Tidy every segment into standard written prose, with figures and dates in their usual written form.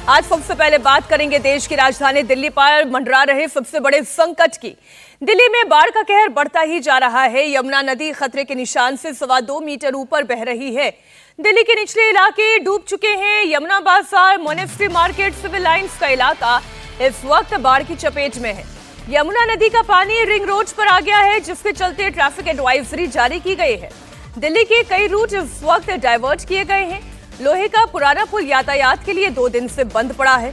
आज सबसे पहले बात करेंगे देश की राजधानी दिल्ली पर मंडरा रहे सबसे बड़े संकट की। दिल्ली में बाढ़ का कहर बढ़ता ही जा रहा है। यमुना नदी खतरे के निशान से 2.25 मीटर ऊपर बह रही है। दिल्ली के निचले इलाके डूब चुके हैं। यमुना बाजार, मोनेस्ट्री मार्केट, सिविल लाइंस का इलाका इस वक्त बाढ़ की चपेट में है। यमुना नदी का पानी रिंग रोड पर आ गया है, जिसके चलते ट्रैफिक एडवाइजरी जारी की गई है। दिल्ली के कई रूट इस वक्त डाइवर्ट किए गए हैं। लोहे का पुराना पुल यातायात के लिए 2 दिन से बंद पड़ा है।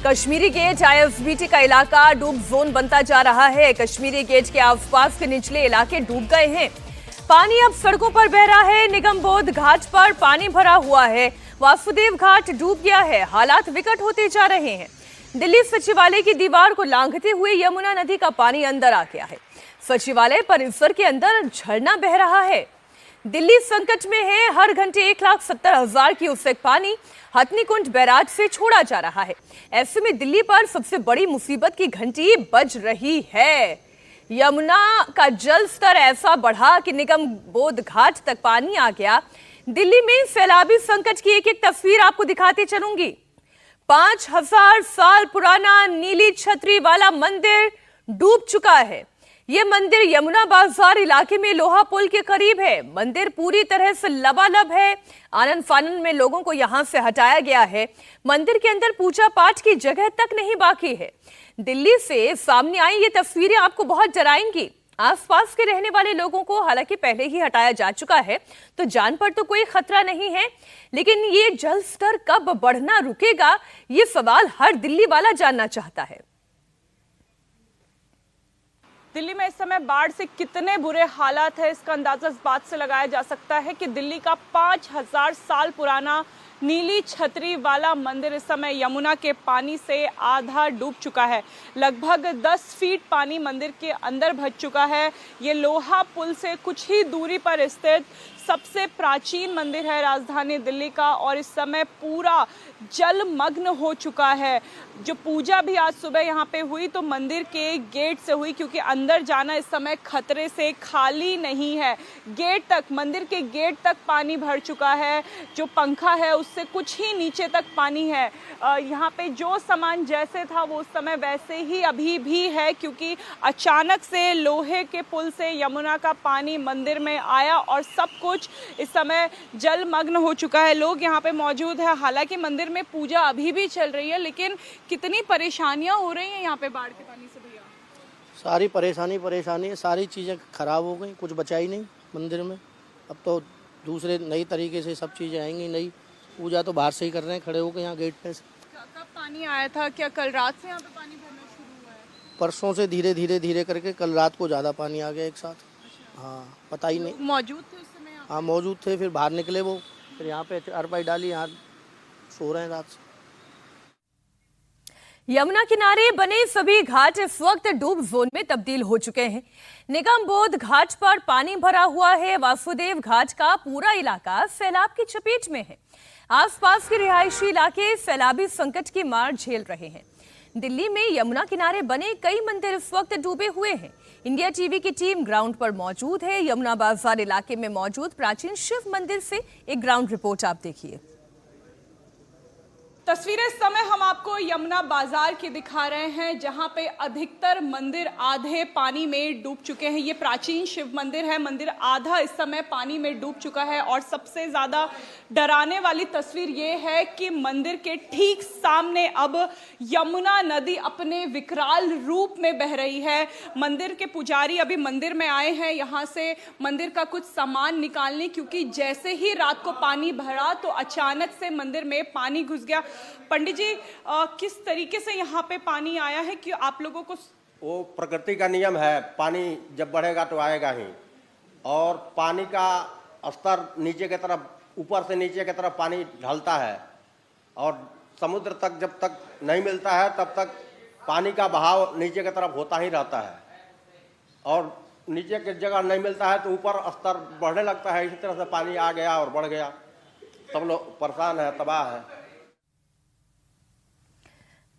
कश्मीरी गेट आईएसबीटी का इलाका डूब जोन बनता जा रहा है। कश्मीरी गेट के आसपास के निचले इलाके डूब गए हैं। पानी अब सड़कों पर बह रहा है। निगम बोध घाट पर पानी भरा हुआ है। वासुदेव घाट डूब गया है। हालात विकट होते जा रहे हैं। दिल्ली सचिवालय की दीवार को लांघते हुए यमुना नदी का पानी अंदर आ गया है। सचिवालय परिसर के अंदर झरना बह रहा है। दिल्ली संकट में है। हर घंटे 1,70,000 क्यूसेक पानी हथनीकुंड बैराज से छोड़ा जा रहा है। ऐसे में दिल्ली पर सबसे बड़ी मुसीबत की घंटी बज रही है। यमुना का जल स्तर ऐसा बढ़ा कि निगम बोध घाट तक पानी आ गया। दिल्ली में सैलाबी संकट की एक एक तस्वीर आपको दिखाते चलूंगी। 5,000 साल पुराना नीली छतरी वाला मंदिर डूब चुका है। यह मंदिर यमुना बाजार इलाके में लोहा पुल के करीब है। मंदिर पूरी तरह से लबालब है। आनन फानन में लोगों को यहां से हटाया गया है। मंदिर के अंदर पूजा पाठ की जगह तक नहीं बाकी है। दिल्ली से सामने आई ये तस्वीरें आपको बहुत डराएंगी। आसपास के रहने वाले लोगों को हालांकि पहले ही हटाया जा चुका है, तो जान पर तो कोई खतरा नहीं है, लेकिन ये जल स्तर कब बढ़ना रुकेगा, ये सवाल हर दिल्ली वाला जानना चाहता है। दिल्ली में इस समय बाढ़ से कितने बुरे हालात है, इसका अंदाजा इस बात से लगाया जा सकता है कि दिल्ली का 5,000 साल पुराना नीली छतरी वाला मंदिर इस समय यमुना के पानी से आधा डूब चुका है। लगभग 10 फीट पानी मंदिर के अंदर भर चुका है। ये लोहा पुल से कुछ ही दूरी पर स्थित सबसे प्राचीन मंदिर है राजधानी दिल्ली का, और इस समय पूरा जलमग्न हो चुका है। जो पूजा भी आज सुबह यहाँ पे हुई तो मंदिर के गेट से हुई, क्योंकि अंदर जाना इस समय खतरे से खाली नहीं है। गेट तक, मंदिर के गेट तक पानी भर चुका है। जो पंखा है उससे कुछ ही नीचे तक पानी है। यहाँ पे जो सामान जैसे था वो उस समय वैसे ही अभी भी है, क्योंकि अचानक से लोहे के पुल से यमुना का पानी मंदिर में आया और सब कुछ इस समय जलमग्न हो चुका है। लोग यहाँ पे मौजूद है। हालांकि मंदिर में पूजा अभी भी चल रही है, लेकिन कितनी परेशानियां हो रही हैं यहाँ पे बाढ़ के पानी से भैया? सारी परेशानी है। सारी चीज़ें खराब हो गई, कुछ बचा ही नहीं मंदिर में। अब तो दूसरे नई तरीके से सब चीज़ें आएंगी। नई पूजा तो बाहर से ही कर रहे हैं, खड़े होकर यहाँ गेट पे से। कब पानी आया था? क्या कल रात से यहाँ पे पानी भरना शुरू हुआ है? परसों से धीरे करके कल रात को ज़्यादा पानी आ गया एक साथ। अच्छा। हाँ, पता ही नहीं। मौजूद थे उस समय? हाँ मौजूद थे, फिर बाहर निकले वो, फिर यहाँ पे अरपाई डाली, यहाँ सो रहे हैं रात से। यमुना किनारे बने सभी घाट इस वक्त डूब जोन में तब्दील हो चुके हैं। निगम बोध घाट पर पानी भरा हुआ है। वासुदेव घाट का पूरा इलाका सैलाब की चपेट में है। आसपास के रिहायशी इलाके सैलाबी संकट की मार झेल रहे हैं। दिल्ली में यमुना किनारे बने कई मंदिर इस वक्त डूबे हुए हैं। इंडिया टीवी की टीम ग्राउंड पर मौजूद है। यमुना बाजार इलाके में मौजूद प्राचीन शिव मंदिर से एक ग्राउंड रिपोर्ट आप देखिए। तस्वीरें इस समय हम आपको यमुना बाजार की दिखा रहे हैं, जहां पे अधिकतर मंदिर आधे पानी में डूब चुके हैं। ये प्राचीन शिव मंदिर है। मंदिर आधा इस समय पानी में डूब चुका है, और सबसे ज्यादा डराने वाली तस्वीर ये है कि मंदिर के ठीक सामने अब यमुना नदी अपने विकराल रूप में बह रही है। मंदिर के पुजारी अभी मंदिर में आए हैं यहाँ से मंदिर का कुछ सामान निकालने, क्योंकि जैसे ही रात को पानी भरा तो अचानक से मंदिर में पानी घुस गया। पंडित जी, किस तरीके से यहाँ पे पानी आया है कि आप लोगों को? वो प्रकृति का नियम है, पानी जब बढ़ेगा तो आएगा ही। और पानी का स्तर नीचे की तरफ, ऊपर से नीचे की तरफ पानी ढलता है, और समुद्र तक जब तक नहीं मिलता है तब तक पानी का बहाव नीचे की तरफ होता ही रहता है। और नीचे की जगह नहीं मिलता है तो ऊपर स्तर बढ़ने लगता है। इसी तरह से पानी आ गया और बढ़ गया। सब लोग परेशान है, तबाह है।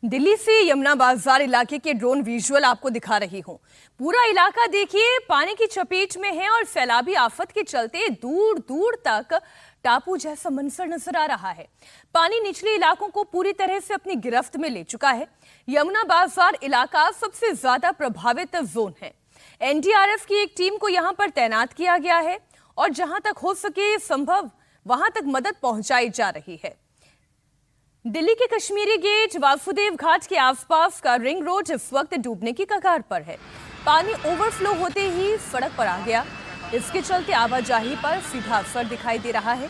दिल्ली से यमुना बाजार इलाके के ड्रोन विजुअल आपको दिखा रही हूं। पूरा इलाका देखिए पानी की चपेट में है और सैलाबी आफत के चलते दूर दूर तक टापू जैसा मंजर नजर आ रहा है। पानी निचले इलाकों को पूरी तरह से अपनी गिरफ्त में ले चुका है। यमुना बाजार इलाका सबसे ज्यादा प्रभावित जोन है। एनडीआरएफ की एक टीम को यहां पर तैनात किया गया है और जहां तक हो सके संभव वहां तक मदद पहुंचाई जा रही है। दिल्ली के कश्मीरी गेट वासुदेव घाट के आसपास का रिंग रोड इस वक्त डूबने की कगार पर है। पानी ओवरफ्लो होते ही सड़क पर आ गया। इसके चलते आवाजाही पर सीधा असर दिखाई दे रहा है।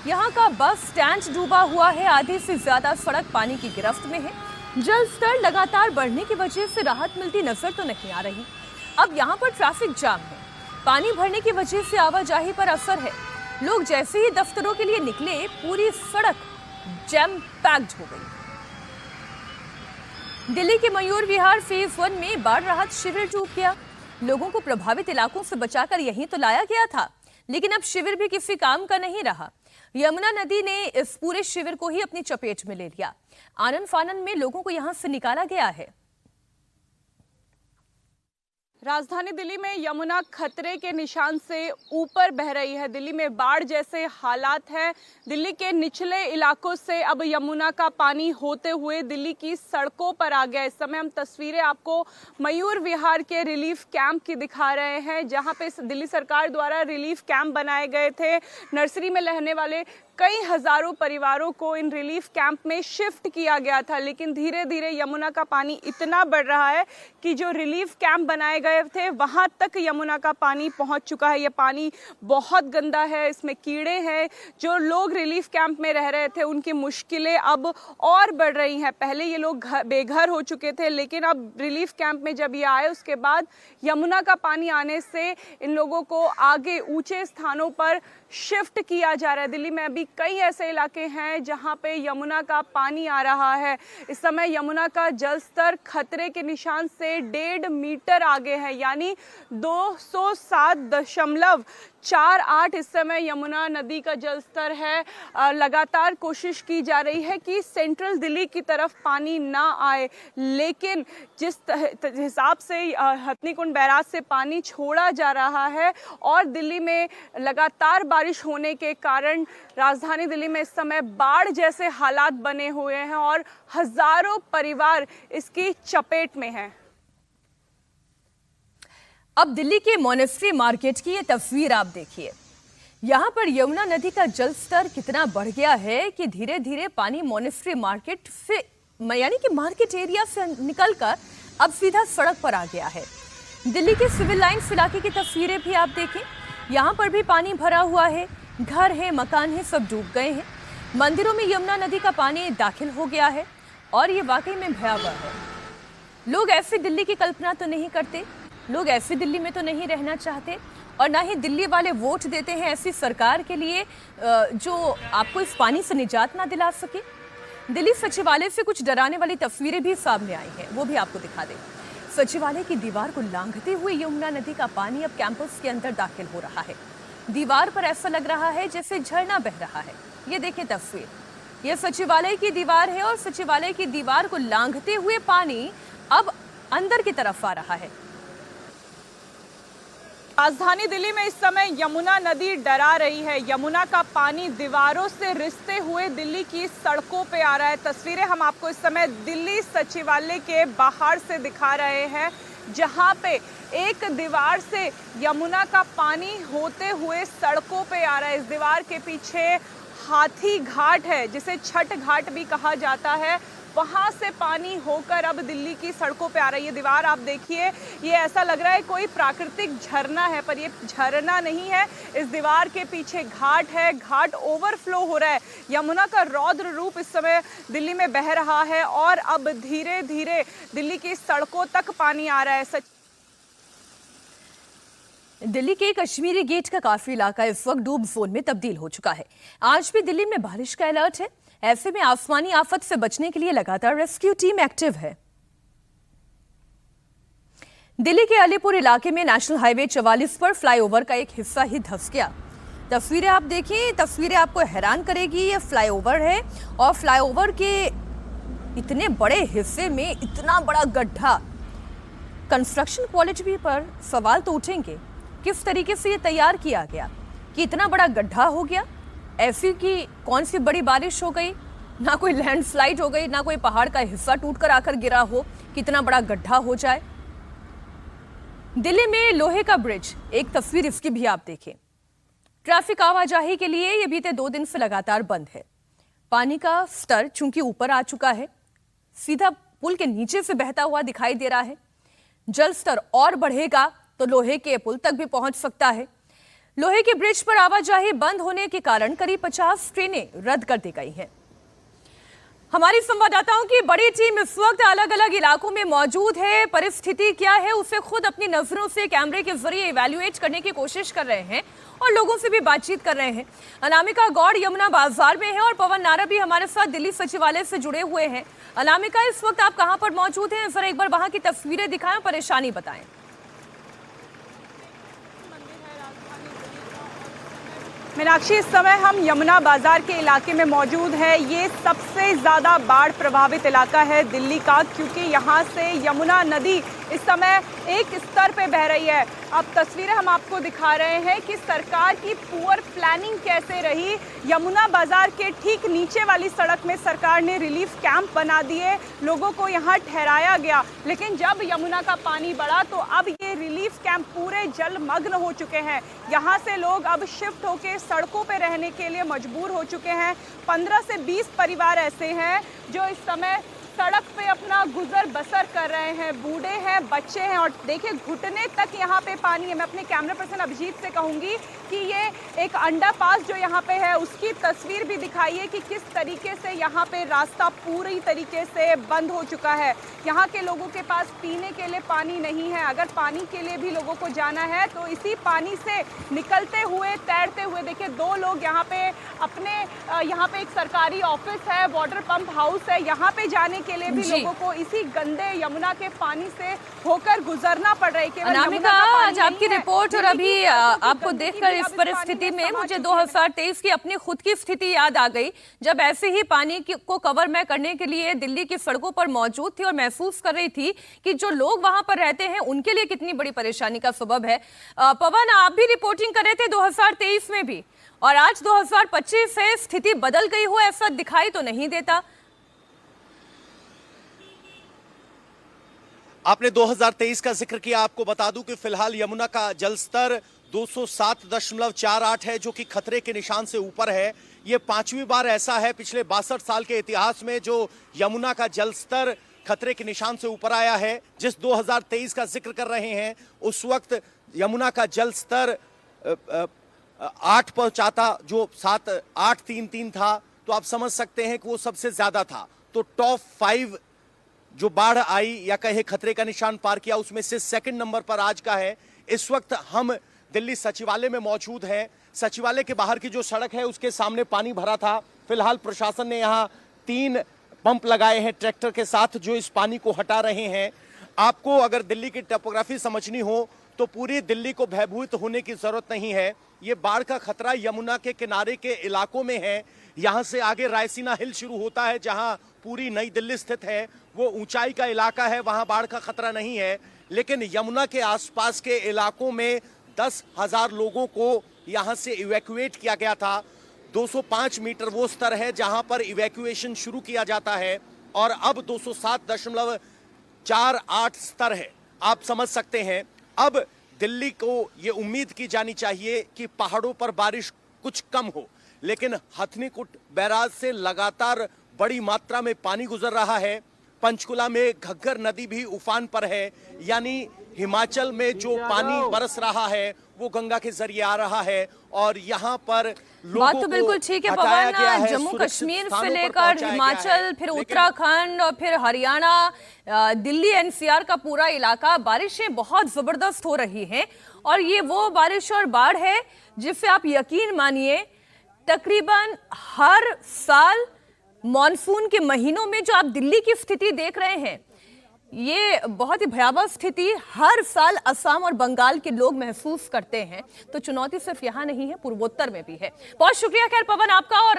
यहाँ का बस स्टैंड डूबा हुआ है। आधे से ज्यादा सड़क पानी की गिरफ्त में है। जल स्तर लगातार बढ़ने की वजह से राहत मिलती नजर तो नहीं आ रही। अब यहाँ पर ट्रैफिक जाम है। पानी भरने की वजह से आवाजाही पर असर है। लोग जैसे ही दफ्तरों के लिए निकले, पूरी सड़क जैम पैक्ड हो गई। दिल्ली के मयूर विहार फेज 1 में बाढ़ राहत शिविर डूब गया। लोगों को प्रभावित इलाकों से बचाकर यहीं तो लाया गया था, लेकिन अब शिविर भी किसी काम का नहीं रहा। यमुना नदी ने इस पूरे शिविर को ही अपनी चपेट में ले लिया। आनन फानन में लोगों को यहां से निकाला गया है। राजधानी दिल्ली में यमुना खतरे के निशान से ऊपर बह रही है। दिल्ली में बाढ़ जैसे हालात हैं। दिल्ली के निचले इलाकों से अब यमुना का पानी होते हुए दिल्ली की सड़कों पर आ गया। इस समय हम तस्वीरें आपको मयूर विहार के रिलीफ कैंप की दिखा रहे हैं, जहां पे दिल्ली सरकार द्वारा रिलीफ कैंप बनाए गए थे। नर्सरी में रहने वाले कई हजारों परिवारों को इन रिलीफ कैंप में शिफ्ट किया गया था, लेकिन धीरे धीरे यमुना का पानी इतना बढ़ रहा है कि जो रिलीफ कैंप बनाए गए थे वहां तक यमुना का पानी पहुंच चुका है। यह पानी बहुत गंदा है, इसमें कीड़े हैं। जो लोग रिलीफ कैंप में रह रहे थे उनकी मुश्किलें अब और बढ़ रही हैं। पहले ये लोग बेघर हो चुके थे, लेकिन अब रिलीफ कैंप में जब ये आए उसके बाद यमुना का पानी आने से इन लोगों को आगे ऊंचे स्थानों पर शिफ्ट किया जा रहा है। दिल्ली में अभी कई ऐसे इलाके हैं जहां पे यमुना का पानी आ रहा है। इस समय यमुना का जल स्तर खतरे के निशान से 1.5 मीटर आगे है, यानी 207.48 इस समय यमुना नदी का जल स्तर है। लगातार कोशिश की जा रही है कि सेंट्रल दिल्ली की तरफ पानी ना आए, लेकिन जिस हिसाब से हथनीकुंड बैराज से पानी छोड़ा जा रहा है और दिल्ली में लगातार बारिश होने के कारण राजधानी दिल्ली में इस समय बाढ़ जैसे हालात बने हुए हैं और हजारों परिवार इसकी चपेट में हैं। अब दिल्ली के मोनेस्ट्री मार्केट की ये तस्वीर आप देखिए। यहाँ पर यमुना नदी का जल स्तर कितना बढ़ गया है कि धीरे धीरे पानी मोनेस्ट्री मार्केट से, यानी कि मार्केट एरिया से निकलकर अब सीधा सड़क पर आ गया है। दिल्ली के सिविल लाइंस इलाके की तस्वीरें भी आप देखें। यहाँ पर भी पानी भरा हुआ है। घर है, मकान है, सब डूब गए हैं। मंदिरों में यमुना नदी का पानी दाखिल हो गया है और ये वाकई में भयावह है। लोग ऐसी दिल्ली की कल्पना तो नहीं करते, लोग ऐसी दिल्ली में तो नहीं रहना चाहते और ना ही दिल्ली वाले वोट देते हैं ऐसी सरकार के लिए जो आपको इस पानी से निजात ना दिला सके। दिल्ली सचिवालय से कुछ डराने वाली तस्वीरें भी सामने आई हैं, वो भी आपको दिखा दें। सचिवालय की दीवार को लांघते हुए यमुना नदी का पानी अब कैंपस के अंदर दाखिल हो रहा है। दीवार पर ऐसा लग रहा है जैसे झरना बह रहा है। ये देखिए तस्वीर, ये सचिवालय की दीवार है और सचिवालय की दीवार को लांघते हुए पानी अब अंदर की तरफ आ रहा है। राजधानी दिल्ली में इस समय यमुना नदी डरा रही है। यमुना का पानी दीवारों से रिसते हुए दिल्ली की सड़कों पे आ रहा है। तस्वीरें हम आपको इस समय दिल्ली सचिवालय के बाहर से दिखा रहे हैं, जहां पे एक दीवार से यमुना का पानी होते हुए सड़कों पे आ रहा है। इस दीवार के पीछे हाथी घाट है, जिसे छठ घाट भी कहा जाता है। वहां से पानी होकर अब दिल्ली की सड़कों पे आ रही है। दीवार आप देखिए, ये ऐसा लग रहा है कोई प्राकृतिक झरना है, पर ये झरना नहीं है। इस दीवार के पीछे घाट है, घाट ओवरफ्लो हो रहा है। यमुना का रौद्र रूप इस समय दिल्ली में बह रहा है और अब धीरे धीरे दिल्ली की सड़कों तक पानी आ रहा है। दिल्ली के कश्मीरी गेट का काफी इलाका इस वक्त डूब जोन में तब्दील हो चुका है। आज भी दिल्ली में बारिश का अलर्ट है। ऐसे में आसमानी आफत से बचने के लिए लगातार रेस्क्यू टीम एक्टिव है। दिल्ली के अलीपुर इलाके में नेशनल हाईवे 44 पर फ्लाईओवर का एक हिस्सा ही धंस गया। तस्वीरें आप देखिए, तस्वीरें आपको हैरान करेगी। ये फ्लाईओवर है और फ्लाईओवर के इतने बड़े हिस्से में इतना बड़ा गड्ढा, कंस्ट्रक्शन क्वालिटी पर सवाल तो उठेंगे। किस तरीके से ये तैयार किया गया कि इतना बड़ा गड्ढा हो गया। ऐसी कि कौन सी बड़ी बारिश हो गई, ना कोई लैंडस्लाइड हो गई, ना कोई पहाड़ का हिस्सा टूटकर आकर गिरा हो, कितना बड़ा गड्ढा हो जाए। दिल्ली में लोहे का ब्रिज, एक तस्वीर इसकी भी आप देखें। ट्रैफिक आवाजाही के लिए ये बीते 2 दिन से लगातार बंद है। पानी का स्तर चूंकि ऊपर आ चुका है, सीधा पुल के नीचे से बहता हुआ दिखाई दे रहा है। जल स्तर और बढ़ेगा तो लोहे के पुल तक भी पहुंच सकता है। लोहे के ब्रिज पर आवाजाही बंद होने के कारण करीब 50 ट्रेनें रद्द कर दी गई हैं। हमारी संवाददाताओं की बड़ी टीम इस वक्त अलग अलग इलाकों में मौजूद है। परिस्थिति क्या है उसे खुद अपनी नजरों से कैमरे के जरिए इवैल्यूएट करने की कोशिश कर रहे हैं और लोगों से भी बातचीत कर रहे हैं। अनामिका गौड़ यमुना बाजार में है और पवन नारा भी हमारे साथ दिल्ली सचिवालय से जुड़े हुए हैं। अनामिका, इस वक्त आप कहां पर मौजूद हैं? जरा एक बार वहां की तस्वीरें दिखाएं, परेशानी बताएं। मीनाक्षी, इस समय हम यमुना बाजार के इलाके में मौजूद है। ये सबसे ज़्यादा बाढ़ प्रभावित इलाका है दिल्ली का, क्योंकि यहाँ से यमुना नदी इस समय एक स्तर पे बह रही है। अब तस्वीरें हम आपको दिखा रहे हैं कि सरकार की पुअर प्लानिंग कैसे रही। यमुना बाजार के ठीक नीचे वाली सड़क में सरकार ने रिलीफ कैंप बना दिए, लोगों को यहाँ ठहराया गया। लेकिन जब यमुना का पानी बढ़ा तो अब ये रिलीफ कैंप पूरे जलमग्न हो चुके हैं। यहाँ से लोग अब शिफ्ट होकर सड़कों पे रहने के लिए मजबूर हो चुके हैं। 15 से 20 परिवार ऐसे हैं जो इस समय सड़क पे अपना गुजर बसर कर रहे हैं। बूढ़े हैं, बच्चे हैं और देखिए घुटने तक यहाँ पे पानी है। मैं अपने कैमरा पर्सन अभिजीत से कहूँगी कि ये एक अंडरपास जो यहाँ पे है उसकी तस्वीर भी दिखाइए कि किस तरीके से यहाँ पे रास्ता पूरी तरीके से बंद हो चुका है। यहाँ के लोगों के पास पीने के लिए पानी नहीं है। अगर पानी के लिए भी लोगों को जाना है तो इसी पानी से निकलते हुए, तैरते हुए। देखिए 2 लोग यहाँ पे अपने यहाँ पे एक सरकारी ऑफिस है, वाटर पंप हाउस है, यहाँ पे जाने के लिए भी लोगों को इसी गंदे यमुना के पानी से होकर गुजरना पड़ रहा है। अनामिका, आज आपकी रिपोर्ट और अभी आपको देखकर इस परिस्थिति में मुझे 2023 की अपनी खुद की स्थिति याद आ गई, जब ऐसे ही पानी को कवर मैं करने के लिए दिल्ली की सड़कों पर मौजूद थी और महसूस कर रही थी कि जो लोग वहां पर रहते हैं उनके लिए कितनी बड़ी परेशानी का सबब है। पवन, आप भी रिपोर्टिंग कर रहे थे 2023 में भी, और आज 2025 से स्थिति बदल गई हो ऐसा दिखाई तो नहीं देता। आपने 2023 का जिक्र किया। आपको बता दूं कि फिलहाल यमुना का जल स्तर 207.48 है, जो कि खतरे के निशान से ऊपर है। ये 5वीं बार ऐसा है पिछले 62 साल के इतिहास में जो यमुना का जल स्तर खतरे के निशान से ऊपर आया है। जिस 2023 का जिक्र कर रहे हैं उस वक्त यमुना का जल स्तर 8 पहुंचाता, जो 833 था, तो आप समझ सकते हैं कि वो सबसे ज्यादा था। तो टॉप 5 जो बाढ़ आई या कहे खतरे का निशान पार किया उसमें से सेकंड नंबर पर आज का है। इस वक्त हम दिल्ली सचिवालय में मौजूद हैं। सचिवालय के बाहर की जो सड़क है उसके सामने पानी भरा था। फिलहाल प्रशासन ने यहाँ 3 पंप लगाए हैं ट्रैक्टर के साथ जो इस पानी को हटा रहे हैं। आपको अगर दिल्ली की टोपोग्राफी समझनी हो तो पूरी दिल्ली को भयभीत होने की जरूरत नहीं है। ये बाढ़ का खतरा यमुना के किनारे के इलाकों में है। यहाँ से आगे रायसीना हिल शुरू होता है जहाँ पूरी नई दिल्ली स्थित है, वो ऊंचाई का इलाका है, वहां बाढ़ का खतरा नहीं है। लेकिन यमुना के आसपास के इलाकों में 10,000 लोगों को यहां से इवैक्यूएट किया गया था। 205 मीटर वो स्तर है जहां पर इवैक्यूएशन शुरू किया जाता है और अब 207.48 स्तर है। आप समझ सकते हैं अब दिल्ली को ये उम्मीद की जानी चाहिए कि पहाड़ों पर बारिश कुछ कम हो, लेकिन हथनीकुंड बैराज से लगातार बड़ी मात्रा में पानी गुजर रहा है। पंचकुला में घग्गर नदी भी उफान पर है, यानी हिमाचल में जो पानी बरस रहा है वो गंगा के जरिए आ रहा है और यहाँ पर लोगों बात तो बिल्कुल ठीक है पवन। जम्मू कश्मीर से लेकर हिमाचल, फिर उत्तराखंड और फिर हरियाणा, दिल्ली एनसीआर का पूरा इलाका बारिशें बहुत जबरदस्त हो रही हैं और ये वो बारिश और बाढ़ है जिससे आप यकीन मानिए तकरीबन हर साल मॉनसून के महीनों में जो आप दिल्ली की स्थिति देख रहे हैं, ये बहुत ही भयावह स्थिति हर साल असम और बंगाल के लोग महसूस करते हैं। तो चुनौती सिर्फ यहाँ नहीं है, पूर्वोत्तर में भी है। बहुत शुक्रिया खैर पवन आपका और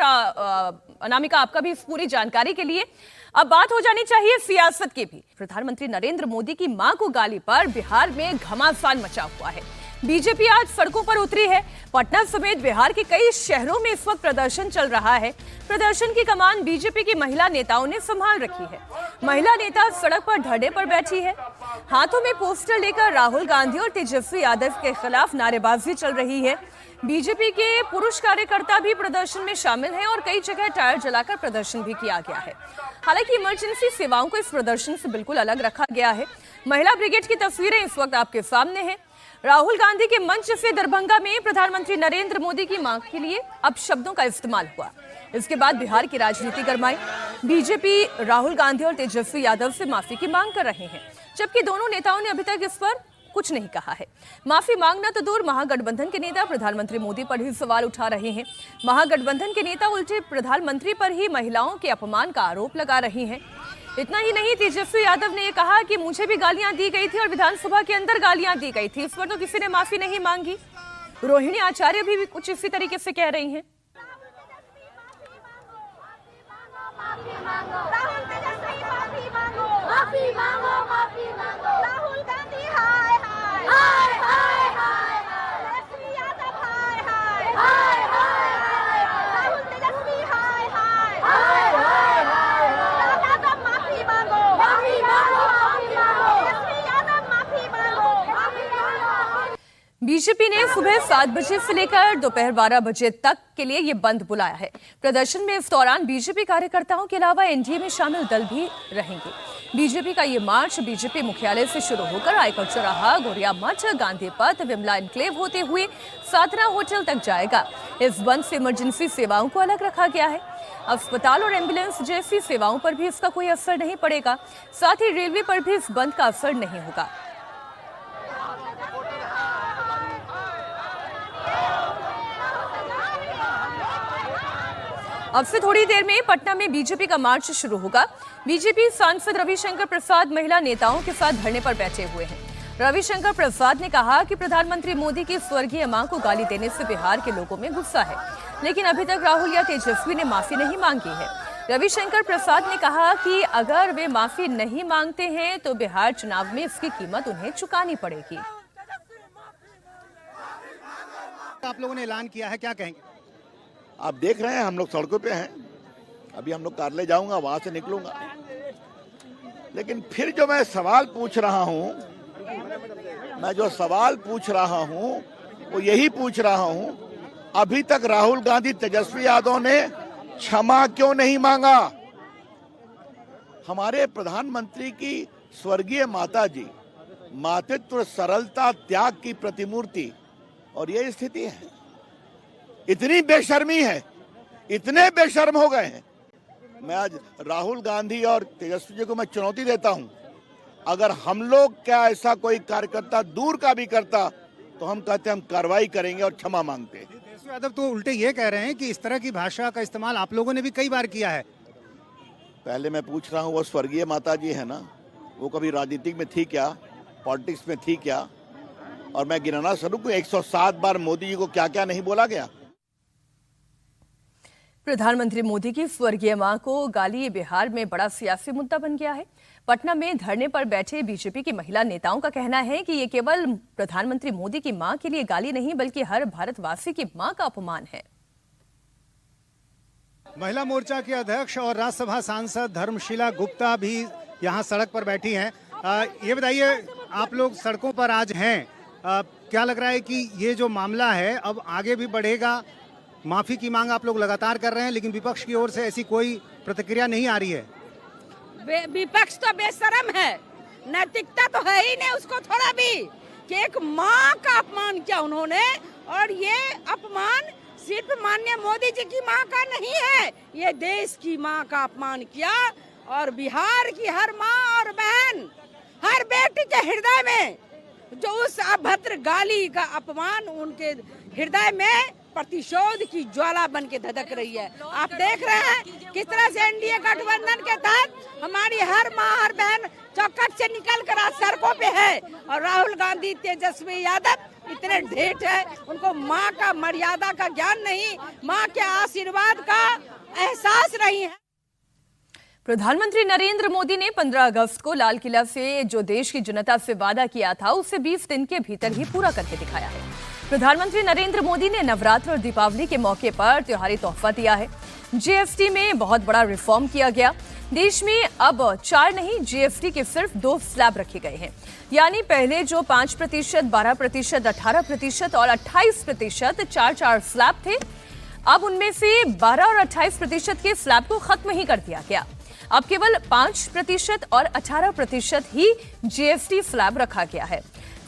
अनामिका आपका भी इस पूरी जानकारी के लिए। अब बात हो जानी चाहिए सियासत की भी। प्रधानमंत्री नरेंद्र मोदी की मां को गाली पर बिहार में घमासान मचा हुआ है। बीजेपी आज सड़कों पर उतरी है। पटना समेत बिहार के कई शहरों में इस वक्त प्रदर्शन चल रहा है। प्रदर्शन की कमान बीजेपी की महिला नेताओं ने संभाल रखी है। महिला नेता सड़क पर धरने पर बैठी है। हाथों में पोस्टर लेकर राहुल गांधी और तेजस्वी यादव के खिलाफ नारेबाजी चल रही है। बीजेपी के पुरुष कार्यकर्ता भी प्रदर्शन में शामिल हैं और कई जगह टायर जलाकर प्रदर्शन भी किया गया है। हालांकि इमरजेंसी सेवाओं को इस प्रदर्शन से बिल्कुल अलग रखा गया है। महिला ब्रिगेड की तस्वीरें इस वक्त आपके सामने हैं। राहुल गांधी के मंच से दरभंगा में प्रधानमंत्री नरेंद्र मोदी की मांग के लिए अब शब्दों का इस्तेमाल हुआ। इसके बाद बिहार की राजनीति गरमाई। बीजेपी राहुल गांधी और तेजस्वी यादव से माफी की मांग कर रहे हैं, जबकि दोनों नेताओं ने अभी तक इस पर कुछ नहीं कहा है। माफी मांगना तो दूर, महागठबंधन के नेता प्रधानमंत्री मोदी पर ही सवाल उठा रहे हैं। महागठबंधन के नेता उल्टे प्रधानमंत्री पर ही महिलाओं के अपमान का आरोप लगा रहे हैं। इतना ही नहीं, तेजस्वी यादव ने यह कहा कि मुझे भी गालियां दी गई थी और विधानसभा के अंदर गालियां दी गई थी, इस पर तो किसी ने माफी नहीं मांगी। रोहिणी आचार्य भी कुछ इसी तरीके से कह रही हैं। राहुल गांधी हाय हाय हाय हाय हाय तेजस्वी यादव हाय हाय हाय हाय राहुल तेजस्वी हाय हाय हाय हाय हाय यादव माफी मांगो माफी मांगो माफी मांगो तेजस्वी यादव माफी मांगो माफी मांगो। बीजेपी ने सुबह 7 बजे से लेकर दोपहर 12 बजे तक के लिए ये बंद बुलाया है। प्रदर्शन में इस दौरान बीजेपी कार्यकर्ताओं के अलावा एनडीए में शामिल दल भी रहेंगे। बीजेपी का ये मार्च बीजेपी मुख्यालय से शुरू होकर आयकर चौराहा, गोरिया मठ, गांधी पथ, विमला एनक्लेव होते हुए साधना होटल तक जाएगा। इस बंद से इमरजेंसी सेवाओं को अलग रखा गया है। अस्पताल और एम्बुलेंस जैसी सेवाओं पर भी इसका कोई असर नहीं पड़ेगा। साथ ही रेलवे पर भी इस बंद का असर नहीं होगा। अब से थोड़ी देर में पटना में बीजेपी का मार्च शुरू होगा। बीजेपी सांसद रविशंकर प्रसाद महिला नेताओं के साथ धरने पर बैठे हुए हैं। रविशंकर प्रसाद ने कहा कि प्रधानमंत्री मोदी की स्वर्गीय मां को गाली देने से बिहार के लोगों में गुस्सा है, लेकिन अभी तक राहुल या तेजस्वी ने माफी नहीं मांगी है। रविशंकर प्रसाद ने कहा कि अगर वे माफी नहीं मांगते हैं तो बिहार चुनाव में इसकी कीमत उन्हें चुकानी पड़ेगी। आप लोगों ने ऐलान किया है, क्या कहेंगे? आप देख रहे हैं हम लोग सड़कों पे हैं। अभी हम लोग कार्यालय जाऊंगा, वहां से निकलूंगा। लेकिन फिर जो मैं सवाल पूछ रहा हूं, वो यही पूछ रहा हूं, अभी तक राहुल गांधी, तेजस्वी यादव ने क्षमा क्यों नहीं मांगा? हमारे प्रधानमंत्री की स्वर्गीय माता जी मातृत्व, सरलता, त्याग की प्रतिमूर्ति, और ये स्थिति है। इतनी बेशर्मी है, इतने बेशर्म हो गए हैं। मैं आज राहुल गांधी और तेजस्वी जी को मैं चुनौती देता हूं, अगर हम लोग क्या ऐसा कोई कार्यकर्ता दूर का भी करता तो हम कहते हम कार्रवाई करेंगे और क्षमा मांगते। तेजस्वी यादव तो उल्टे ये कह रहे हैं कि इस तरह की भाषा का इस्तेमाल आप लोगों ने भी कई बार किया है। पहले मैं पूछ रहा हूं, वो स्वर्गीय माता जी है ना, वो कभी राजनीतिक में थी क्या, पॉलिटिक्स में थी क्या? और मैं गिनाना शुरू करूं, 107 बार मोदी जी को क्या क्या नहीं बोला गया। प्रधानमंत्री मोदी की स्वर्गीय मां को गाली बिहार में बड़ा सियासी मुद्दा बन गया है। पटना में धरने पर बैठे बीजेपी की महिला नेताओं का कहना है कि ये केवल प्रधानमंत्री मोदी की मां के लिए गाली नहीं, बल्कि हर भारतवासी की मां का अपमान है। महिला मोर्चा के अध्यक्ष और राज्यसभा सांसद धर्मशीला गुप्ता भी यहाँ सड़क पर बैठी हैं। ये बताइए, आप लोग सड़कों पर आज हैं, क्या लग रहा है कि ये जो मामला है अब आगे भी बढ़ेगा? माफी की मांग आप लोग लगातार कर रहे हैं, लेकिन विपक्ष की ओर से ऐसी कोई प्रतिक्रिया नहीं आ रही है। विपक्ष तो बेशरम है, नैतिकता तो है ही नहीं उसको थोड़ा भी, कि एक माँ का अपमान किया उन्होंने। और ये अपमान सिर्फ माननीय मोदी जी की माँ का नहीं है, ये देश की माँ का अपमान किया। और बिहार की हर माँ और बहन, हर बेटी के हृदय में जो उस अभद्र गाली का अपमान, उनके हृदय में प्रतिशोध की ज्वाला बन के धधक रही है। आप देख रहे हैं किस तरह से एनडीए गठबंधन के तहत हमारी हर माँ हर बहन चौखट से निकल कर आज सड़कों पे है। और राहुल गांधी, तेजस्वी यादव इतने ढेठ है, उनको माँ का मर्यादा का ज्ञान नहीं, माँ के आशीर्वाद का एहसास नहीं है। प्रधानमंत्री नरेंद्र मोदी ने 15 अगस्त को लाल किला से जो देश की जनता से वादा किया था उसे 20 दिन के भीतर ही पूरा करके दिखाया है। प्रधानमंत्री नरेंद्र मोदी ने नवरात्र और दीपावली के मौके पर त्योहारी तोहफा दिया है। जीएसटी में बहुत बड़ा रिफॉर्म किया गया। देश में अब 4 नहीं, जीएसटी के सिर्फ 2 स्लैब रखे गए हैं। यानी पहले जो 5%, 12%, 18% और 28% 4 स्लैब थे, अब उनमें से 12 और 28% के स्लैब को खत्म ही कर दिया गया। अब केवल 5% और 18% ही जीएसटी स्लैब रखा गया है।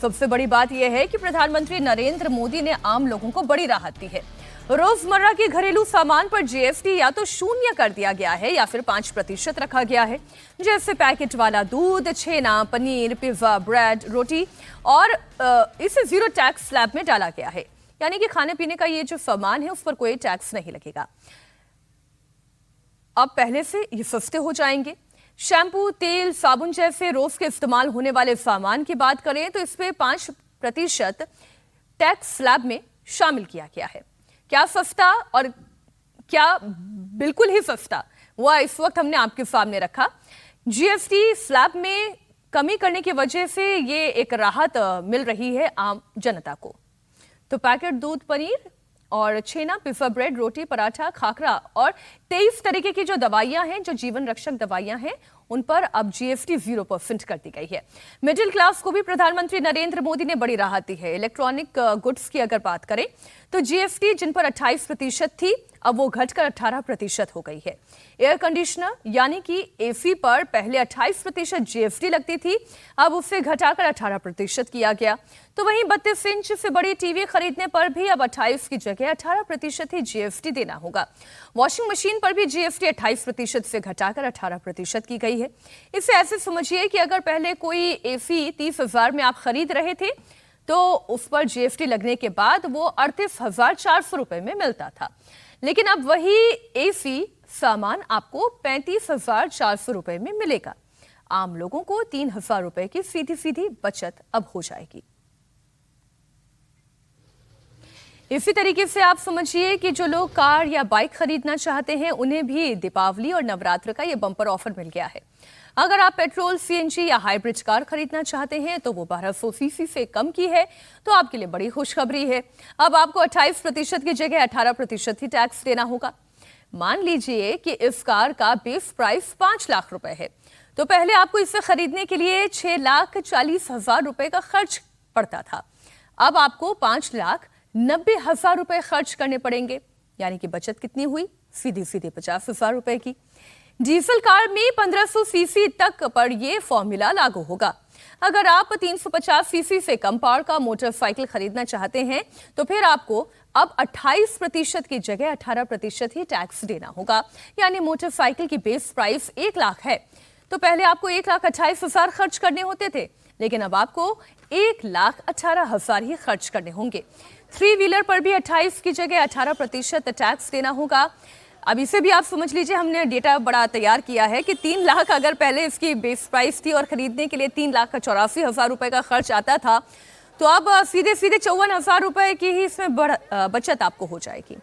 सबसे बड़ी बात यह है कि प्रधानमंत्री नरेंद्र मोदी ने आम लोगों को बड़ी राहत दी है। रोजमर्रा के घरेलू सामान पर जीएसटी या तो 0 कर दिया गया है या फिर 5% रखा गया है। जैसे पैकेट वाला दूध, छेना, पनीर, पिज्जा, ब्रेड, रोटी और इसे 0 टैक्स स्लैब में डाला गया है। यानी कि खाने पीने का ये जो सामान है उस पर कोई टैक्स नहीं लगेगा। अब पहले से ये सस्ते हो जाएंगे। शैम्पू, तेल, साबुन जैसे रोज के इस्तेमाल होने वाले सामान की बात करें तो इस पे 5% टैक्स स्लैब में शामिल किया गया है। क्या सस्ता और क्या बिल्कुल ही सस्ता, वह इस वक्त हमने आपके सामने रखा। जीएसटी स्लैब में कमी करने की वजह से ये एक राहत मिल रही है आम जनता को। तो पैकेट दूध, पनीर और छेना, पिज्जा, ब्रेड, रोटी, पराठा, खाखरा और 23 तरीके की जो दवाइयां हैं, जो जीवन रक्षक दवाइयां हैं, उन पर अब जीएसटी 0% कर दी गई है। मिडिल क्लास को भी प्रधानमंत्री नरेंद्र मोदी ने बड़ी राहत दी है। इलेक्ट्रॉनिक गुड्स की अगर बात करें तो जीएसटी जिन पर 28% थी, अब वो घटकर 18% हो गई है। एयर कंडीशनर यानी कि एसी पर पहले 28% जीएसटी लगती थी, अब उसे घटाकर 18% किया गया। तो वहीं 32 इंच से बड़ी टीवी खरीदने पर भी अब 28 की जगह 18% ही जीएसटी देना होगा। वॉशिंग मशीन पर भी जीएसटी 28% से घटाकर 18% की गई है। इसे ऐसे समझिए कि अगर पहले कोई एसी 30,000 में आप खरीद रहे थे तो उस पर जीएसटी लगने के बाद वो 38,400 रुपए में मिलता था, लेकिन अब वही एसी सामान आपको 35,400 रुपए में मिलेगा। आम लोगों को 3,000 रुपए की सीधी सीधी बचत अब हो जाएगी। इसी तरीके से आप समझिए कि जो लोग कार या बाइक खरीदना चाहते हैं उन्हें भी दीपावली और नवरात्र का ये बम्पर ऑफर मिल गया है। अगर आप पेट्रोल, सीएनजी या हाइब्रिड कार खरीदना चाहते हैं तो वो 1200 सीसी से कम की है, तो आपके लिए बड़ी खुशखबरी है। अब आपको 28% की जगह 18% ही टैक्स देना होगा। मान लीजिए कि इस कार का बेस प्राइस 5 लाख रुपए है, तो पहले आपको इसे खरीदने के लिए 6,40,000 रुपए का खर्च पड़ता था। अब आपको 5,90,000 रुपए खर्च करने पड़ेंगे। यानी कि बचत कितनी हुई? सीधी सीधी 50,000 रुपए की। डीजल कार में 1500 सीसी तक पर यह फॉर्मूला लागू होगा। अगर आप 350 सीसी से कम पावर का मोटरसाइकिल खरीदना चाहते हैं तो फिर आपको अब 28% की जगह 18% ही टैक्स देना होगा। यानी मोटरसाइकिल की बेस प्राइस 1 लाख है, तो पहले आपको 1,28,000 खर्च करने होते थे, लेकिन अब आपको 1,18,000 ही खर्च करने होंगे। 3 व्हीलर पर भी 28 की जगह 18% टैक्स देना होगा। अब इसे भी आप समझ लीजिए, हमने डेटा बड़ा तैयार किया है कि 3 लाख अगर पहले इसकी बेस प्राइस थी और खरीदने के लिए 3,84,000 रुपए का खर्च आता था, तो अब सीधे सीधे 54,000 रुपए की ही इसमें बचत आपको हो जाएगी।